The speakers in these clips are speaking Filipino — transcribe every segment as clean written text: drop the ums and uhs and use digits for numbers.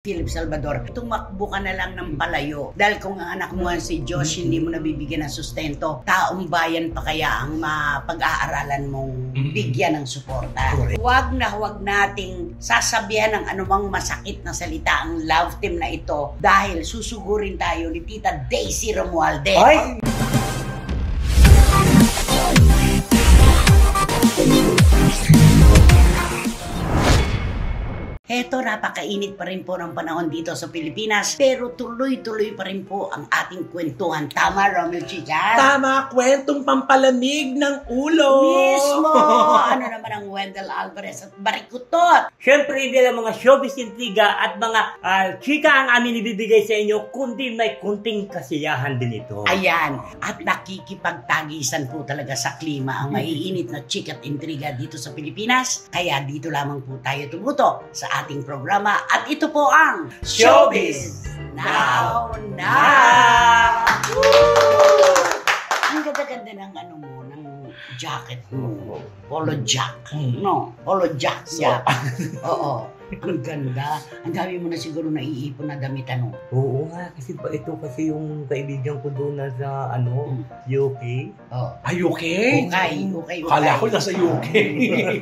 Philip Salvador, tumakbo ka na lang ng palayo. Dahil kung ang anak mo si Josh, hindi mo nabibigyan ng sustento, taong bayan pa kaya ang mapag-aaralan mong bigyan ng suporta. Huwag nating sasabihan ng anumang masakit na salita ang love team na ito dahil susugurin tayo ni Tita Daisy Romualdez. Ay! Heto, napakainit pa rin po ng panahon dito sa Pilipinas, pero tuloy-tuloy pa rin po ang ating kwentuhan. Tama, Romel Chicha? Tama, kwentong pampalamig ng ulo. Mismo! Ano naman ang Wendell Alvarez at Barikutot? Siyempre, hindi lang mga showbiz intriga at mga chika ang amin ibibigay sa inyo, kundi may kunting kasiyahan din ito. Ayan, at nakikipagtagisan po talaga sa klima ang maiinit na chika at intriga dito sa Pilipinas. Kaya dito lamang po tayo tumuto sa ating programa at ito po ang Showbiz Now! Ang ganda-ganda ng ano mo, ng jacket mo. Polo jack. No, polo jack. Oo. Ang ganda. Ang dami mo na siguro naiipon na damit, ano? Oo nga, kasi ito kasi yung kaibigan ko doon na sa UK. Oh. Ay, UK? Okay. Kala ko nasa UK.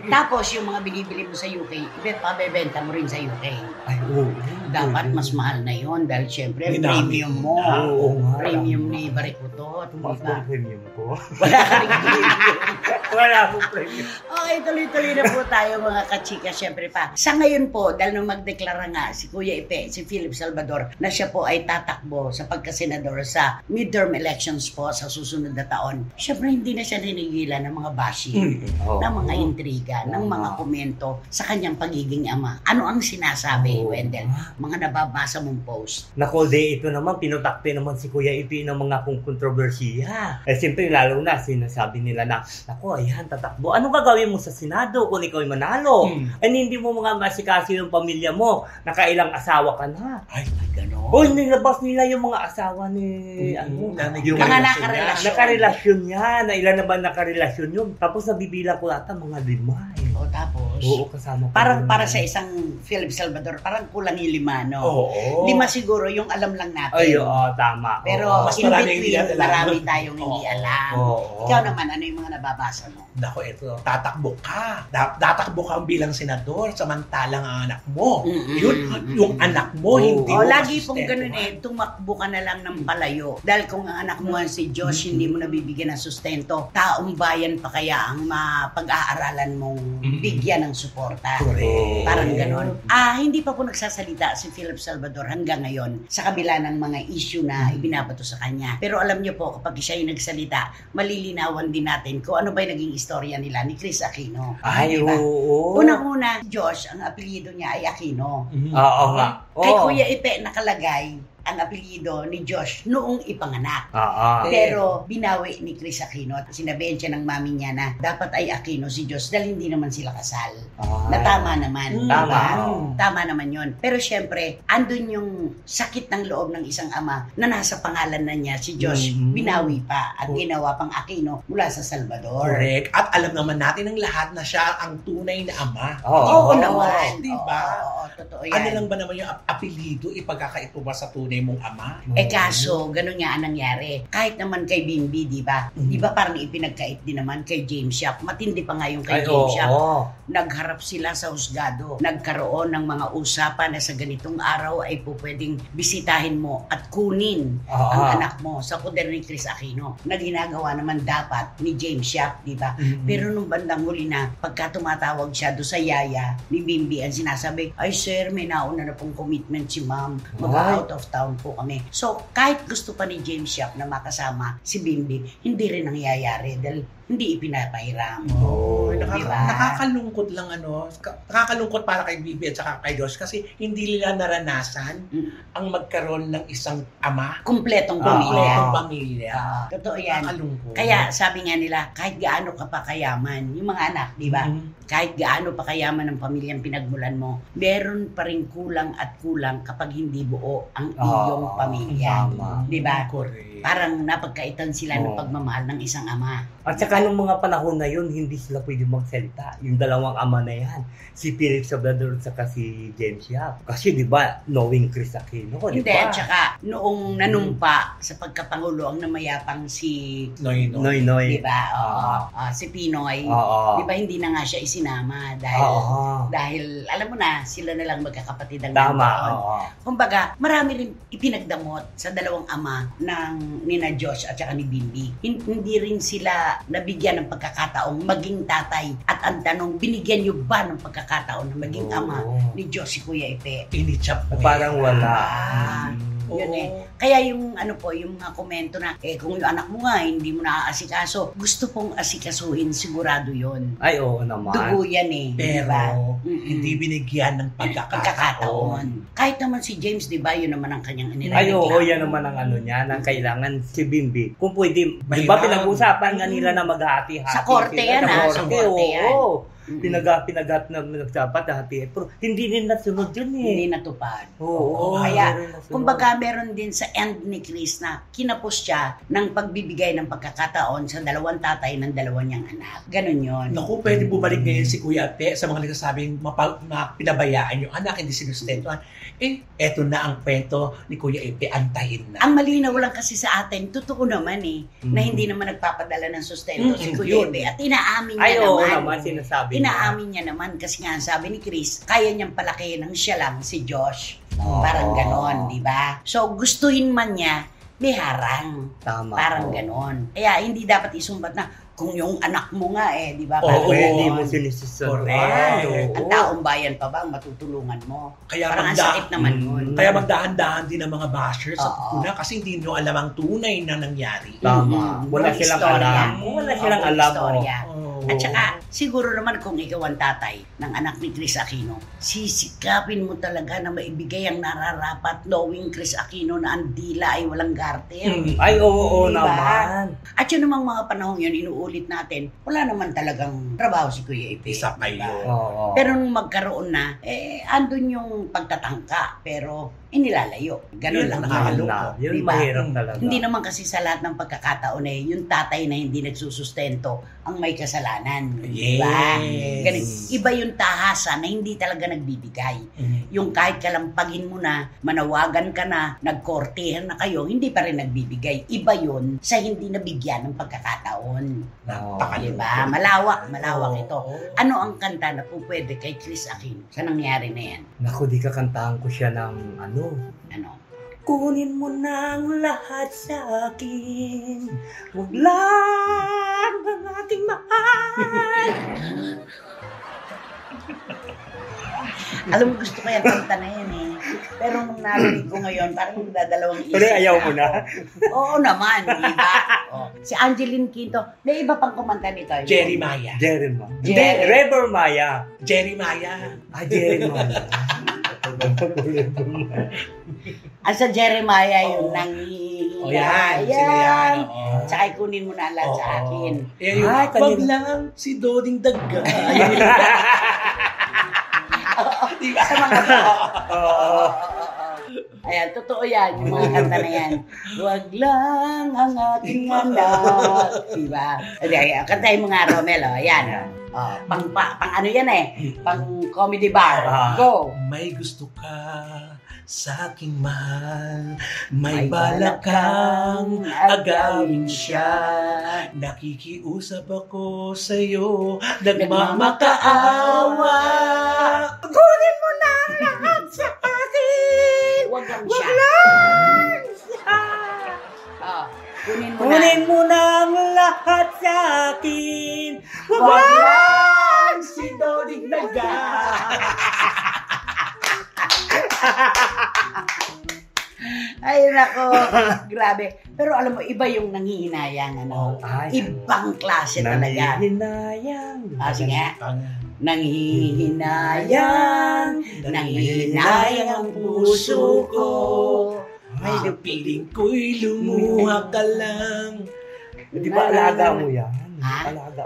Tapos yung mga binibili mo sa UK, pabebenta mo rin sa UK. Ay, oo. Dapat mas mahal na yon dahil syempre Ginamit premium mo. Oo nga. Premium ni Barikutot. Tumaas Diba? ang premium ko. Wala ka rin premium. Wala akong premium. Okay, tuloy-tuloy na po tayo mga kachika. Syempre pa. Sa ngayon po, dahil nung magdeklara nga si Kuya Ipe, si Philip Salvador, na siya po ay tatakbo sa pagkasenador sa midterm elections po sa susunod na taon. Syempre hindi na siya ninigilan ng mga bashing, ng mga intriga, ng mga komento sa kanyang pagiging ama. Ano ang sinasabi, Wendell? Mga nababasa mong post. Nako, ito naman, pinutakte naman si Kuya Ipi ng mga kung kontrobersiya. Siyempre, lalo na, sinasabi nila na, nako, ayan, tatakbo. Anong gagawin mo sa Senado kung ikaw ay manalo? Hindi mo mga masikasi yung pamilya mo, nakailang asawa ka na. Ay, Ganon. O, nilabas nila yung mga asawa ni, yung mga nakarelasyon. Nakarelasyon niya, na ilan na ba nakarelasyon yun? Tapos nabibilang ko ata mga 5. O tapos, Oo, kasama ko. parang para sa isang Philip Salvador, parang kulang yung 5, no? Oo. 5 siguro yung alam lang natin. Ay, oo, tama. Pero Oo. Mas in marami hindi between, alam. marami tayong hindi alam. Oo. Ikaw naman, ano yung mga nababasa mo? Nako, ito, tatakbo ka. Tatakbo ka bilang senador, samantalang ang anak mo. Yun, yung anak mo, hindi mo Lagi pong masustento. ganun tumakbo ka na lang ng palayo. Dahil kung ang anak mo si Josh, hindi mo nabibigyan ng sustento, taong bayan pa kaya ang mapag-aaralan mong bigyan ng suporta. Correct. Parang ganon. Hindi pa po nagsasalita si Philip Salvador hanggang ngayon sa kabila ng mga issue na ibinabato sa kanya. Pero alam niyo po, kapag siya yung nagsalita, malilinawan din natin kung ano ba yung naging istorya nila ni Chris Aquino. Ay, Diba? oo. Unang-una, Josh, ang apelyido niya ay Aquino. Oo nga. Kay Oo. Kuya Ipe nakalagay ang apelyido ni Josh noong ipanganak. Oo. Pero binawi ni Chris Aquino at sinabihan siya ng mami niya na dapat ay Aquino si Josh dahil hindi naman sila kasal. Ay. Na tama naman. Tama. Diba? Tama naman yon. Pero syempre, andun yung sakit ng loob ng isang ama na nasa pangalan na niya si Josh. Binawi pa at ginawa pang Aquino mula sa Salvador. Correct. At alam naman natin ng lahat na siya ang tunay na ama. Oo Oo. naman. Diba? Oo, totoo yan. Ano lang ba naman yung apelido ipagkakaito ba sa tunay mong ama? Kaso, ganun nga ang nangyari. Kahit naman kay Bimbi, di ba? Di ba parang ipinagkait din naman kay James Yap. Matindi pa nga yung kay James Yap. Nagharap sila sa husgado. Nagkaroon ng mga usapan na sa ganitong araw ay po pwedeng bisitahin mo at kunin ang anak mo sa poder ni Chris Aquino na ginagawa naman dapat ni James Yap, di ba? Pero nung bandang huli na, pagka tumatawag siya do sa yaya ni Bimbi, ang sinasabi, ay sir, may nauna na pong commitment si ma'am. Mag-out of town po kami. So, kahit gusto pa ni James Yap na makasama si Bimbi, hindi rin nangyayari dahil hindi ipinapahiram. Nakakalungkot lang nakakalungkot para kay Bibi at saka kay Josh kasi hindi nila naranasan ang magkaroon ng isang ama. Kumpletong Kumpletong pamilya. pamilya. Totoo yan. Nakakalungkot. Kaya sabi nga nila, kahit gaano ka pa kayaman, yung mga anak, di ba? Kahit gaano pa kayaman ng pamilyang pinagmulan mo, meron pa rin kulang at kulang kapag hindi buo ang iyong pamilya. Di ba? Correct. Parang napagkaitan sila ng pagmamahal ng isang ama. At saka Kaya nung mga panahon na yun, hindi sila pwede magsalita. Yung dalawang ama na yan, si Philip Salvador at si James Yap. Kasi di ba, knowing Chris Aquino, di Hindi, ba? at saka noong nanumpa sa pagkapangulo ang namayapang si Noy. di ba? Si Pinoy. Di ba hindi na nga siya isinama dahil alam mo na sila na lang magkakapatid ang nandoon. Kumbaga, marami rin ipinagdamot sa dalawang ama ng nina Josh at saka ni Bimbi. Hindi rin sila nabigyan ng pagkakataong maging tatay. At ang tanong, binigyan niyo ba ng pagkakataon na maging ama ni Josh si Kuya Ipe? Inichap mo. Parang wala. Yun Kaya yung yung mga komento na kung yung anak mo nga hindi mo naaasikaso, gusto pong asikasuhin, sigurado yun. Ay, oo naman. Dugo yan Pero diba? hindi binigyan ng pagkakataon. Kahit naman si James, di ba, yun naman ang kanyang Ay, oo, yan naman ang niya, na kailangan si Bimbi. Kung pwede, di ba pinag-usapan nga nila na mag-hati-hati. Sa korte yan sa korte yan. Pinagat na nagsapat hati. Pero hindi din nasunod yun Hindi natupad. Kaya, kumbaga meron din sa end ni Chris na kinapos siya ng pagbibigay ng pagkakataon sa dalawang tatay ng dalawang niyang anak. Ganon yun. Naku, pwede bumalik ngayon si Kuya Ape sa mga nagsasabing na pinabayaan yung anak, hindi sinustentuhan. Eto na ang kwento ni Kuya Ape, antayin na. Ang malinaw lang kasi sa atin, totoo naman na hindi naman nagpapadala ng sustento si Kuya Ape. At inaamin niya naman. Sinasabi inaamin niya naman kasi nga sabi ni Chris, kaya niyang palakihin ng siya lang si Josh. Parang ganon, di ba? So gustuhin man niya, may harang. Tama. Parang ganon. Kaya hindi dapat isumbat na kung yung anak mo nga di ba? Hindi mo sinisisyon. Ang taong bayan pa ba ang matutulungan mo? Kaya parang ang sakit naman yun. Kaya magdahan-dahan din ang mga bashers sa puna kasi hindi nyo alam ang tunay na nangyari. Tama. Wala silang alam. Wala silang alam. At saka, siguro naman kung ikaw ang tatay ng anak ni Chris Aquino, sisikapin mo talaga na maibigay ang nararapat knowing Chris Aquino na ang dila ay walang garter. Ay, oo naman. At yun namang mga panahon yun, inuulit natin, wala naman talagang trabaho si Kuya Ipe. Isa pa yun. Pero nung magkaroon na, andun yung pagtatangka, pero inilalayo. Ganun lang. Nakakalungkot. Yun mahirap talaga. Hindi naman kasi sa lahat ng pagkakataon yung tatay na hindi nagsusustento ang may kasalanan. Diba? Ganun. Iba yung tahasa na hindi talaga nagbibigay. Yung kahit kalampagin mo na, manawagan ka na, nagkortehan na kayo, hindi pa rin nagbibigay. Iba yun sa hindi nabigyan ng pagkakataon. Diba? Malawak ito. Ano ang kanta na po pwede kay Chris Aquino sa nangyari na yan? Naku, di kakantahan ko siya ng ano? Kunin mo na ang lahat sa akin, huwag lang ang aking mahal. Alam mo, gusto ko yung kanta na yan Pero nung narinig ko ngayon, parang dadalawang isip. Pero ayaw mo na? Oo naman, diba? Si Angeline Quinto, may iba pang kumanta nito. Jerry Maya. Rebor Maya. Jerry Maya. Jerry Maya. Sa Jeremiah yung nangihinayang. Tsaka kunin mo na lahat sa akin. Wag lang si Doding Daga. Diba? Sa mga Ayan, totoo yan, yung mga kanta na yan. Wag lang ang ating anak. Diba? Kantahin mo nga, Romel. Ayan. Pang ano yan pang comedy bar. Go! May gusto ka sa aking mahal, may balak kang agawin siya. Nakikiusap ako sa'yo, nagmamakaawa. Kunin mo na lahat sa akin! Wag lang siya. Kunin mo na ang lahat sa akin. Wag lang si Doding Daga. Ay, nako. Grabe. Pero alam mo, iba yung nanghihinayang. Ibang klase talaga. Nanghihinayang. Sige. Nanghihinayang ang puso ko. May piling ko'y lumuha ka lang. Di ba alaga mo yan?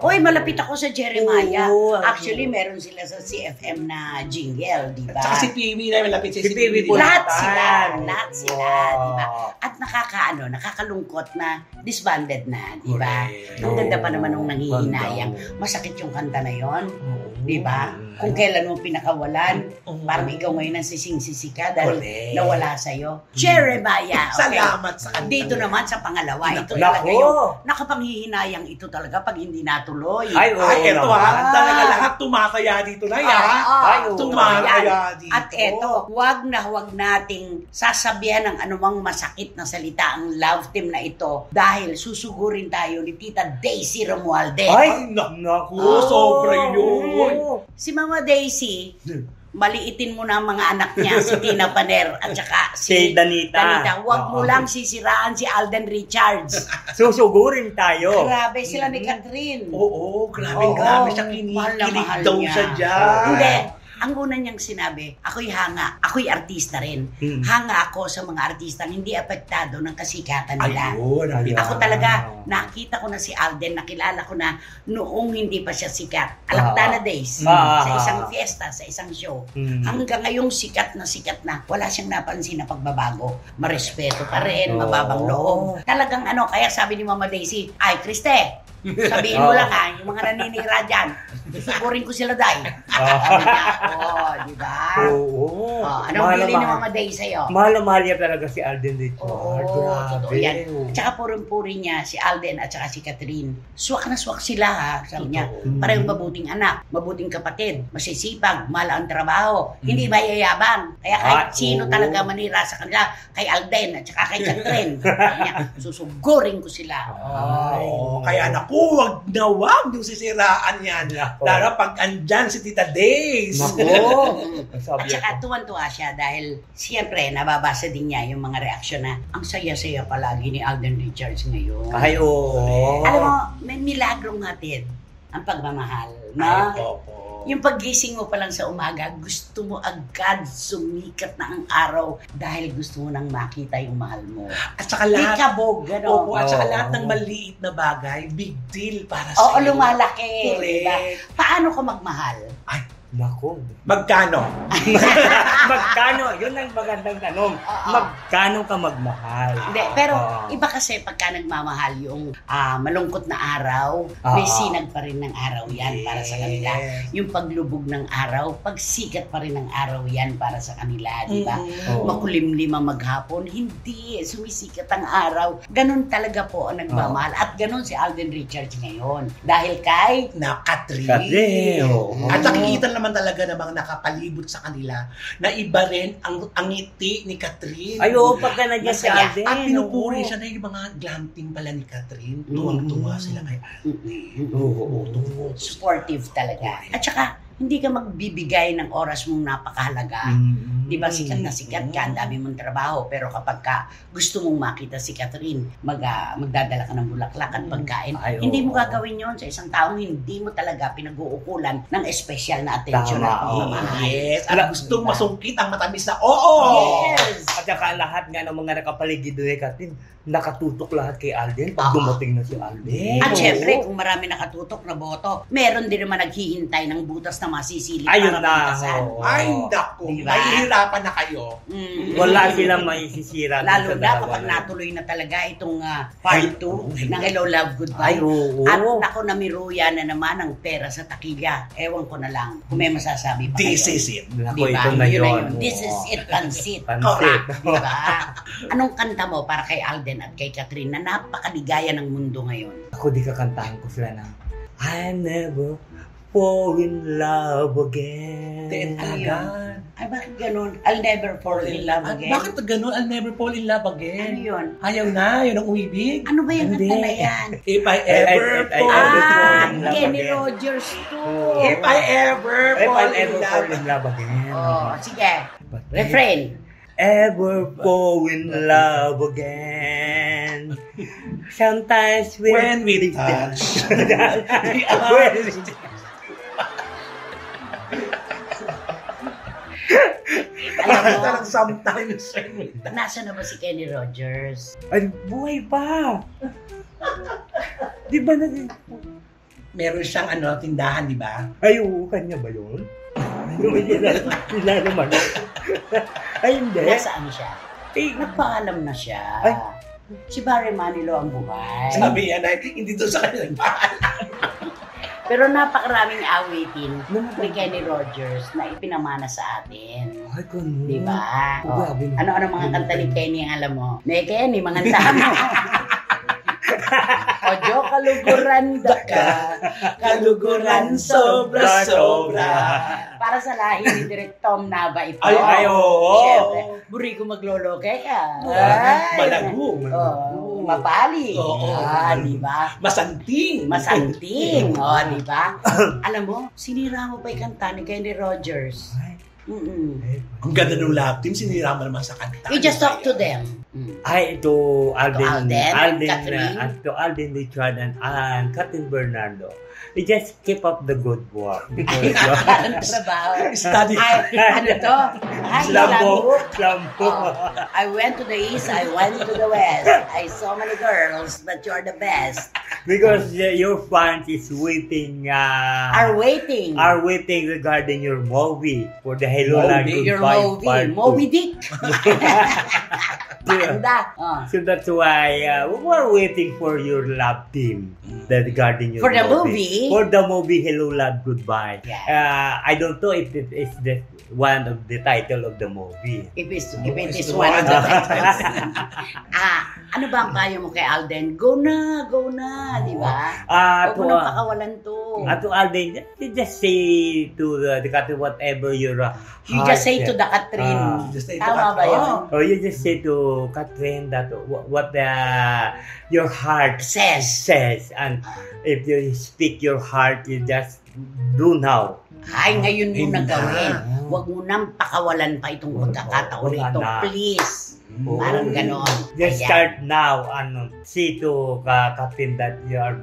Uy, malapit ako sa Jeremiah. Actually, meron sila sa CFM na jingle, di ba? At saka si Piwi na malapit si Piwi. Lahat sila, di ba? At nakakalungkot na disbanded na, di ba? Correct. Ang ganda pa naman nung nanghihinayang. Masakit yung kanta na yon, di ba? Kung kailan mo pinakawalan, parang ikaw ngayon ang sising-sisi ka dahil nawala sa'yo. Jeremiah, okay. Salamat sa kanya. Dito naman sa pangalawa, ito Naku. talaga yung nakapanghihinayang ito talaga pag hindi natuloy. Ay, Eto talaga lahat tumakaya dito na yan. Tumakaya dito. At eto, huwag nating sasabihan ng anumang masakit na salita ang love team na ito dahil susugurin tayo ni Tita Daisy Romualdez. Ay, naku, sobra yun. Si Mama Daisy, maliitin mo na ang mga anak niya, si Tina Paner at saka Si Danita. Huwag mo lang sisiraan si Alden Richards. Susugurin tayo. Grabe sila ni Catherine. Oo, grabe siya. Mahal na mahal Kinikilig daw niya. siya dyan. Hindi. Ang una niyang sinabi, ako'y hanga. Ako'y artista rin. Hanga ako sa mga artistang hindi apektado ng kasikatan nila. Ayun. Ako talaga, nakita ko na si Alden, nakilala ko na noong hindi pa siya sikat. Alactana Days, sa isang fiesta, sa isang show. Hanggang ngayong sikat na, wala siyang napansin na pagbabago. Marespeto pa rin, mababang loob. Talagang kaya sabi ni Mama Daisy, ay Kriste, sabihin mo lang yung mga naninira dyan, susugurin ko sila dahil. Sabi niya, di ba? Oo. Anong feeling ni Mama Day sa'yo? Mahal na mahal niya talaga si Alden Richard. Totoo yan. Tsaka purong-puri niya si Alden at saka si Catherine. Swak na swak sila sabi niya. Parang mabuting anak, mabuting kapatid, masisipag, mahal ang trabaho, hindi mayayabang. Kaya kahit sino talaga manira sa kanila, kay Alden at saka kay Catherine, sabi niya, susugurin ko sila. Kaya naku, wag yung sisiraan yan. Lalo pag andyan si Tita Days. At saka tuwan-tuwa siya dahil siyempre nababasa din niya yung mga reaksyon na ang saya-saya palagi ni Alden Richards ngayon. Ay, oo. Alam mo, may milagrong hatid ang pagmamahal. Yung paggising mo pa lang sa umaga, gusto mo agad sumikat na ang araw dahil gusto mo nang makita yung mahal mo. At saka lahat, at saka lahat ng maliit na bagay, big deal para sa iyo. Lumalaki. Correct. Diba? Paano ka magmahal? Ay, Nako. magkano? Magkano? Yun ang magandang tanong. Magkano ka magmahal? Hindi, pero iba kasi pagka nagmamahal yung malungkot na araw, may sinag pa rin ng araw yan para sa kanila. Yung paglubog ng araw, pagsikat pa rin ng araw yan para sa kanila, di ba? Makulimlim ang maghapon, hindi, sumisikat ang araw. Ganon talaga po ang nagmamahal. At ganon si Alden Richards ngayon. Dahil kay Catherine. At nakikita naman talaga ng mga nakapalibot sa kanila na iba rin ang ngiti ni Catherine. Ay, pagka nandiyan si Alden. At pinupuri siya na yung mga glamping pala ni Catherine. Tuwang-tuwa sila ngayon. Supportive talaga. At saka, hindi ka magbibigay ng oras mong napakahalaga. Di ba, sikat na sikat ka, ang dami mong trabaho, pero kapag ka gusto mong makita si Catherine, magdadala ka ng bulaklak at pagkain, hindi mo gagawin yon sa isang taong hindi mo talaga pinag-uukulan ng espesyal na atensyon at pagmamahal. Yes, at gustong masungkit ang matamis na Yes! At saka lahat nga ng mga nakapaligid doon kay Catherine, nakatutok lahat kay Alden pag dumating na si Alden. At syempre, kung marami nakatutok na boto, meron din naman naghihintay ng butas na masisilip Ayun para na. pagkasan. Ay, naku. Diba? Mahihirapan na kayo. Wala silang maisisira. Lalo na kapag natuloy na talaga itong part 2 ng Hello Love Goodbye. At ako namiruya na naman ang pera sa takilya. Ewan ko na lang kung may masasabi pa This kayo. is it. Naku, Diba? ito na Yun yun. This is it, pansit. Pansit. Diba? Anong kanta mo para kay Alden at kay Catherine na napakaligaya ng mundo ngayon? Ako di kakantahan ko sila na I never fall in love again. Ay, bakit ganun? I'll never fall in love again. Bakit ganun? I'll never fall in love Ano again. yun? Ayaw na, yun ang umibig. Ano ba yung Hindi. kanta na yan? If I ever fall in love Kenny again. Rogers to. If I ever fall in fall love in love again. Sige. Refrain. Ever fall in love again. Sometimes when we touch. When we Alam mo, Sometimes. nasa na ba si Kenny Rogers? Ay, buhay pa. Di ba na? Meron siyang tindahan, di ba? Ay, oo, kanya ba yun? Sila naman. Ay, hindi. Nasaan siya? Nagpaalam na siya. Ay. Si Barry Manilow ang buhay. Sabi niya na, hindi doon sa kanya nagpaalam. Pero napakaraming awitin ni Kenny Rogers na ipinamana sa atin. Ay, ganun. Diba? Grabe. Ano-ano mga kanta ni Kenny ang alam mo? Ne Kenny, mga tama. Ojo, kaluguran da ka. Kaluguran sobra-sobra. Para sa lahi ni Direk Tom Nava ito. Ay, oo. Siyempre, buri ko magloloke ka. Malago. Mapali. Oo. Diba? Masanting. Masanting. Diba? Alam mo, sinira mo pa yung kanta ni Kenny Rogers. Ang ganda ng love team, sinira mo naman sa kanta. You just talk to them. Ay, to Alden, Catherine. to Alden Richard and Catherine Bernardo. We just keep up the good work. Because Anong trabaho? Study. Ano to? Slambo. I went to the east, I went to the west. I saw many girls, but you're the best. Because your fans is waiting. Are waiting regarding your movie for the Hello Land your Goodbye movie. Part 2. Moby Dick. Panda. So that's why we're waiting for your love team regarding your For the movie? For the movie Hello Love Goodbye. Yeah. I don't know if it is the one of the title of the movie. If it is one of the titles. Ano ba ang payo mo kay Alden? Go na, di ba? Huwag mo nang pakawalan to. To Alden, you just say to the Catherine whatever your You just say to the Catherine. Tama ba yun? Or you just say to Catherine that what your heart says. And if you speak your heart, you just do now. Ay, ngayon mo na gawin. Huwag mo nang pakawalan pa itong pagkakataon ito. Please. Parang ganon. Just start now and see to Catherine that you are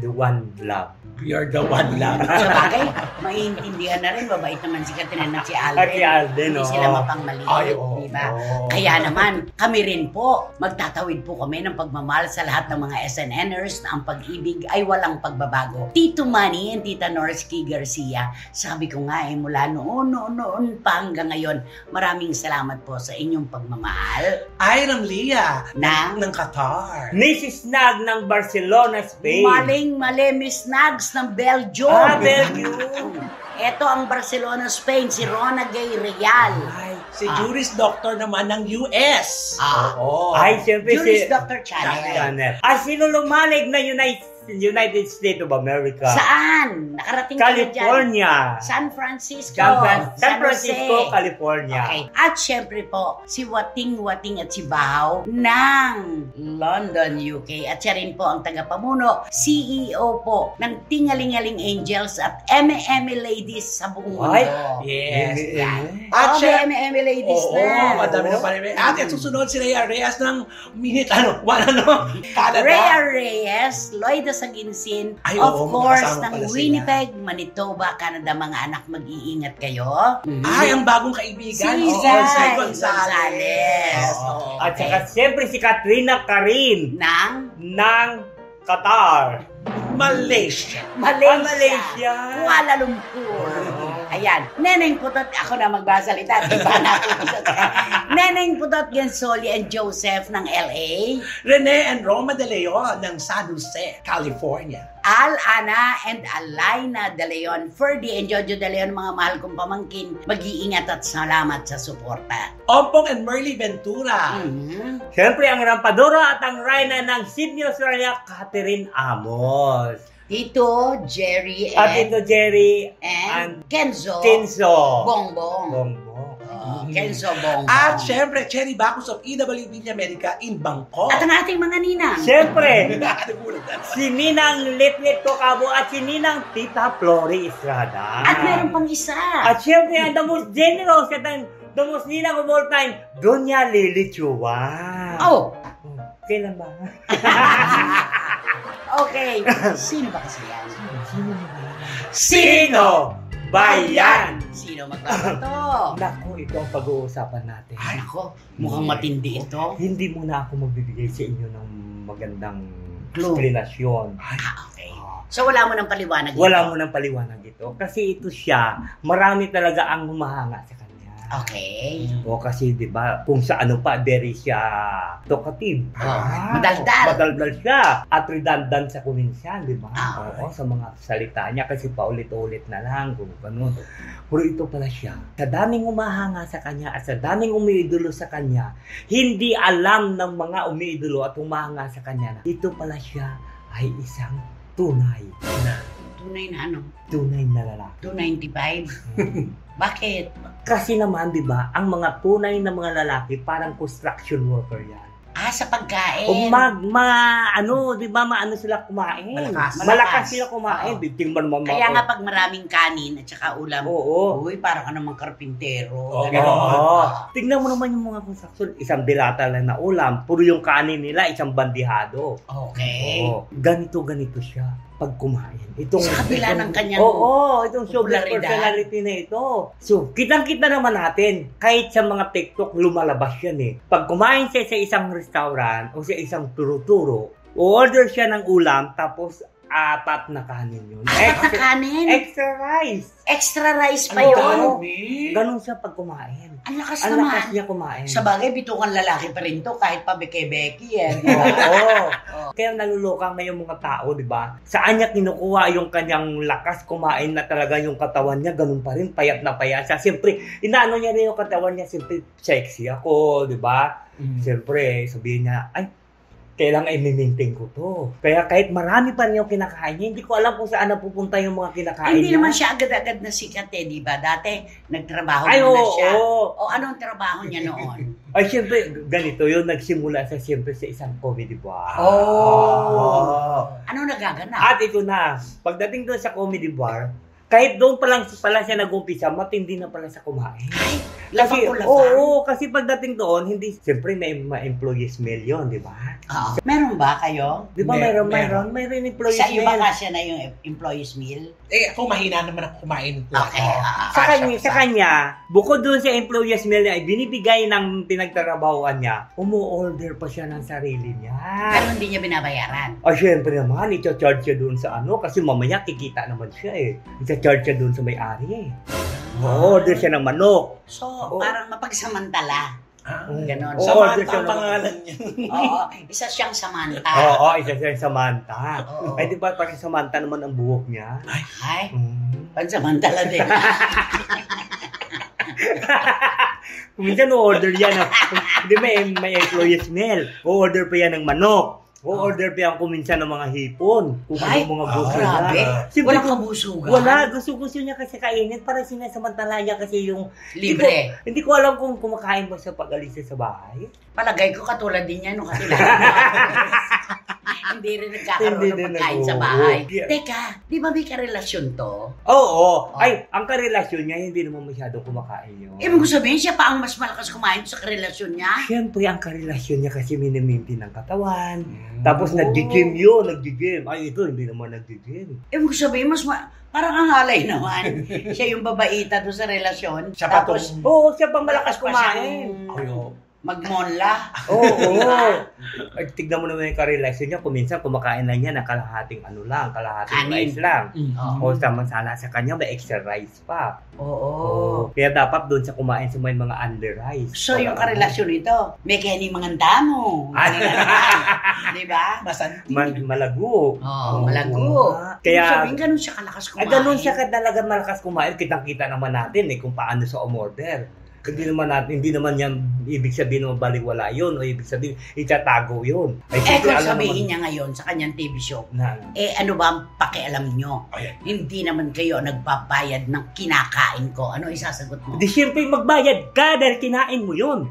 the one love. You're the one love. Sa bagay, maiintindihan na rin. Mabait naman si Catherine at si Alden. Hindi sila mapangmaliit. Diba? Kaya naman, kami rin po, magtatawid po kami ng pagmamahal sa lahat ng mga SNNers na ang pag-ibig ay walang pagbabago. Tito Manny and Tita Norsky Garcia, sabi ko nga mula noon pa hanggang ngayon, maraming salamat po sa inyong pagmamahal. Iram Leah ng Qatar. Mrs. Nag ng Barcelona, Spain. Mali, Miss Nags ng Belgium. Belgium. Ito ang Barcelona, Spain, si Rona Gay Real. Si Juris Doctor naman ng US. Ay, siyempre Juris Dr. Channel. Sino lumalig na United States of America? Saan? Nakarating California. San Francisco. San Francisco, California. Okay. At syempre po, si Wating at si Bahaw ng London, UK. At siya rin po ang tagapamuno, CEO po ng Tingalingaling Angels at Eme Ladies sa buong mundo. Yes. At Eme Ladies na. Madami na pala. At susunod si Rhea Reyes ng Canada. Rhea Reyes, Lloyda Saginsin, of course, ng Winnipeg, Manitoba, Canada. Mga anak, mag-iingat kayo. Ay, ang bagong kaibigan. Si Zay Gonzales. At saka siyempre si Katrina Karim ng Qatar. Malaysia. Kuala Lumpur. Ayan. Neneng Putot, ako na magbasalita. Iba natin. Neneng Putot Gensoli and Joseph ng LA. Rene and Roma de Leon ng San Jose, California. Al, Ana, and Alaina de Leon, Ferdy and Jojo de Leon, mga mahal kong pamangkin, mag-iingat at salamat sa suporta. Ompong and Merly Ventura. Siyempre, ang Rampadora at ang Reyna ng Sydney, Australia, Catherine Amos. Tito Jerry and Kenzo Bongbong. Kenzo Bongbong. At syempre, Cherry Bacus of EWB America in Bangkok. At ang ating mga ninang. Siyempre, si Ninang Litlit Tocabo at si Ninang Tita Flori Estrada. At meron pang isa. At siyempre, ang the most generous at ang the most ninang of all time, Doña Lily Chua. Kailan ba? Okay. Sino ba kasi yan? Sino ba yan? Sino magbabato? Naku, ito ang pag-uusapan natin. Ay, nako. Mukhang matindi ito. Hindi muna ako magbibigay sa inyo ng magandang clue. Explanation. Okay. So wala mo ng paliwanag ito? Wala mo ng paliwanag ito. Kasi ito siya, marami talaga ang humahanga sa kanya. Okay. O kasi, di ba, kung sa ano pa, very siya talkative. Madaldal siya. At redundant sa kuminsan, di ba? Oo, sa mga salita niya kasi paulit-ulit na lang, kung ganun. Pero ito pala siya. Sa daming umahanga sa kanya at sa daming umiidolo sa kanya, hindi alam ng mga umiidolo at umahanga sa kanya na ito pala siya ay isang tunay na tunay na lalaki. 295? Bakit? Kasi naman, di ba, ang mga tunay na mga lalaki parang construction worker yan. Sa pagkain. O di ba, maano sila kumain. Malakas sila kumain. Tingnan mo. Kaya nga pag maraming kanin at saka ulam, uy, parang ka namang karpintero. Tingnan mo naman yung mga construction. Isang dilata lang na ulam. Puro yung kanin nila, isang bandihado. Okay. Ganito siya pag kumain. Sa kabila ng kanyang itong showbiz personality na ito. So, kitang-kita naman natin, kahit sa mga TikTok, lumalabas yan eh. Pag kumain siya sa isang restaurant o sa isang turo-turo, order siya ng ulam, tapos 4 na kanin yun. 4 na kanin? Extra rice. Extra rice pa yun? Ganun siya pag kumain. Ang lakas naman. Ang lakas niya kumain. Sa bagay, bitukan lalaki pa rin to, kahit pa beke-beki yan. Kaya nalulokang na yung mga tao, di ba? Saan niya kinukuha yung kanyang lakas kumain na talaga yung katawan niya, ganun pa rin, payat na payat siya. Siyempre, inaano niya rin yung katawan niya, siyempre, sexy ako, di ba? Siyempre, sabihin niya, ay, kailangan i-maintain ko to. Kaya kahit marami pa rin yung kinakain niya, hindi ko alam kung saan napupunta yung mga kinakain niya. Hindi naman siya agad-agad na sikat eh, di ba? Dati, nagtrabaho muna siya. O anong trabaho niya noon? Ay, siyempre, ganito yun. Nagsimula sa siyempre sa isang comedy bar. Ano nagaganap? At ito na, pagdating doon sa comedy bar, kahit doon pa lang pala siya nag-umpisa, matindi na pala sa kumain. Ay, kasi pagdating doon, hindi, siyempre may employees meal yun, di ba? Meron ba kayo? Di ba mayroon employees meal? Sa iba kasi na yung employees meal? Ako mahina naman ako kumain. Sa kanya, bukod doon sa employees meal niya, binibigay ng pinagtatrabahuan niya, umu-order pa siya ng sarili niya. Pero hindi niya binabayaran? Siyempre naman, i-charge siya doon sa kasi mamaya kikita naman siya eh. I-charge siya doon sa may-ari eh. Order siya ng manok. So, parang mapagsamantala. Ganon. Samantha ang pangalan niya. Isa siyang Samantha. Isa siyang Samantha. Ay, di ba parang Samantha naman ang buhok niya? Ay, pansamantala din. Minsan o-order yan. Hindi may employees meal. O-order pa yan ng manok. O-order pa yan kuminsan ng mga hipon. Kung mga buso niya. Walang kabusugan. Wala. Gusto niya kasi kainin. Para sinasamantala niya kasi yung... Libre. Hindi ko alam kung kumakain ba siya pag alis sa bahay. Palagay ko katulad din yan nung kanila. Hindi rin nagkakaroon ng pagkain sa bahay. Teka, di ba may karelasyon to? Ay, ang karelasyon niya, hindi naman masyadong kumakain yun. Ibig ko sabihin, siya pa ang mas malakas kumain sa karelasyon niya? Siyempre, ang karelasyon niya kasi minimintin ng katawan. Tapos nag-gym yun, Ay, ito, hindi naman nag-gym. Ibig ko sabihin, parang ang halay naman. Siya yung babaita doon sa relasyon. Siya pang malakas kumain. Magmonla. Ay, tignan mo naman yung karelasyon niya. Kuminsan kumakain lang niya ng kalahating rice lang. O samantala sa kanya may extra rice pa. Kaya dapat doon sa kumain sa may mga under rice. So yung karelasyon nito, may kaya mga damo. Di ba? Malago. Malago. Kaya sabihin, ganun siya kalakas kumain. Ganun siya talaga malakas kumain. Kitang-kita naman natin kung paano sa umorder. Hindi naman yan ibig sabihin na baliwala yun o ibig sabihin itatago yun. Kung sabihin niya ngayon sa kanyang TV show, ano ba ang pakialam nyo? Hindi naman kayo nagbabayad ng kinakain ko. Ano isasagot mo? Di siyempre magbayad ka dahil kinain mo yun.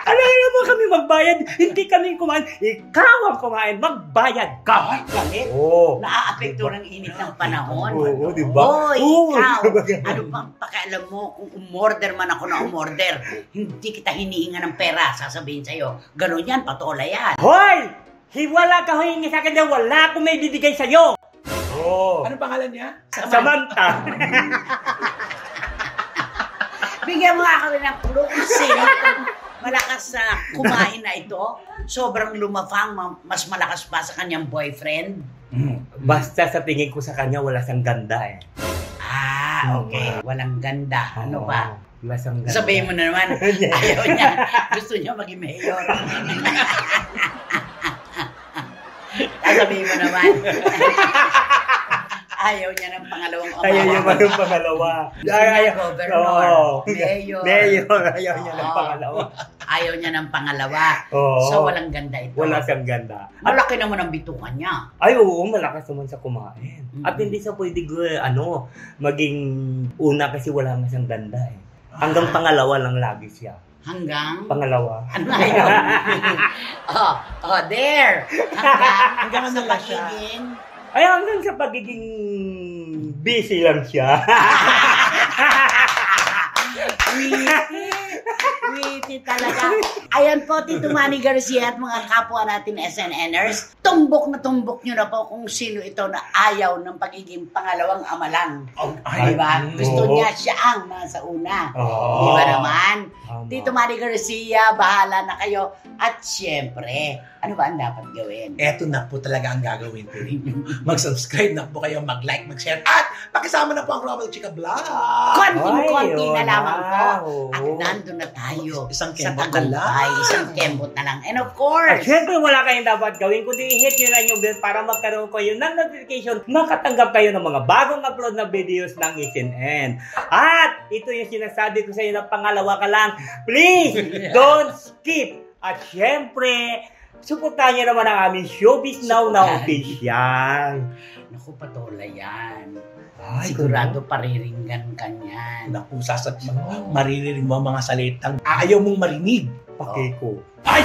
Alam mo kami magbayad, hindi kami kumain. Ikaw ang kumain, magbayad ka. Galit. Naaapekto ng init ng panahon. Diba? Ikaw, ano bang pakialam mo kung umorder man ako na umorder? Hindi kita hinihinga ng pera, sasabihin sa'yo. Ganun yan, patola yan. Hoy! Wala ka humingi sa akin dahil wala akong may bibigay sa'yo. Anong pangalan niya? Samantha. Bigyan mo nga kami ng clue kung sino malakas na kumain na ito. Sobrang lumafang, mas malakas pa sa kanyang boyfriend. Basta sa tingin ko sa kanya, wala siyang ganda eh. Okay. Walang ganda. Ano ba? Lasang ganda. Sabihin mo na naman, ayaw niya. Gusto niya maging mayor. Sabihin mo naman. Ayaw niya ng pangalawang umawa. Ayaw niya ng pangalawa. Governor, mayor. Ayaw niya ng pangalawa. Ayaw niya ng pangalawa. So, walang ganda ito. Wala siyang ganda. Malaki naman ang bitukan niya. Ay, oo, malakas naman sa kumain. At hindi siya pwede, maging una kasi wala nga siyang ganda eh. Hanggang pangalawa lang lagi siya. Hanggang? Pangalawa. Ano ayaw? There! Hanggang sa na siya. pagiging... Ay, hanggang sa pagiging busy lang siya. Witty talaga. Ayan po, Tito Manny Garcia at mga kapwa natin SNNers. Tumbok na tumbok nyo na po kung sino ito na ayaw ng pagiging pangalawang ama lang. Diba? Gusto niya siya ang nasa una. Diba naman? Tito Manny Garcia, bahala na kayo. At syempre, ano ba ang dapat gawin? Eto na po talaga ang gagawin ko. Mag-subscribe na po kayo, mag-like, mag-share, at pakisama na po ang Romel Chica Vlog. Konting-konti na lamang po. At nandun na tayo Isang sa kembot na lang. tagumpay. Isang kembot na lang. And of At course, syempre, wala kayong dapat gawin kundi i-hit nyo lang yung bell para magkaroon kayo ng notification, makatanggap kayo ng mga bagong upload na videos ng SNN. At ito yung sinasabi ko sa iyo na pangalawa ka lang. Please, don't skip. At syempre, suportahan niyo naman ang aming Showbiz Now na official. naku, patola yan. Ay, Sigurado pariringgan ka niyan. Naku, maririnig mo ang mga salitang ayaw mong marinig. Pakiko. Ay!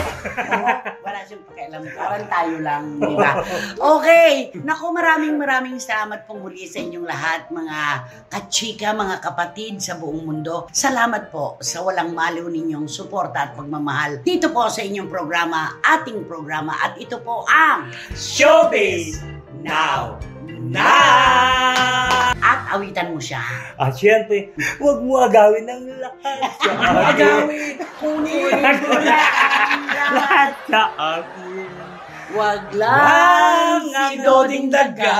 Wala siyang pakialam. Parang tayo lang, di ba? Okay. Naku, maraming salamat po muli sa inyong lahat, mga kachika, mga kapatid sa buong mundo. Salamat po sa walang maliw ninyong suporta at pagmamahal. Dito po sa inyong programa, ating programa, at ito po ang Showbiz Now! At awitan mo siya. At syempre, huwag mo agawin ng lahat sa akin. Agawin! Kunin! Lahat sa akin. Wag lang si Doding Daga.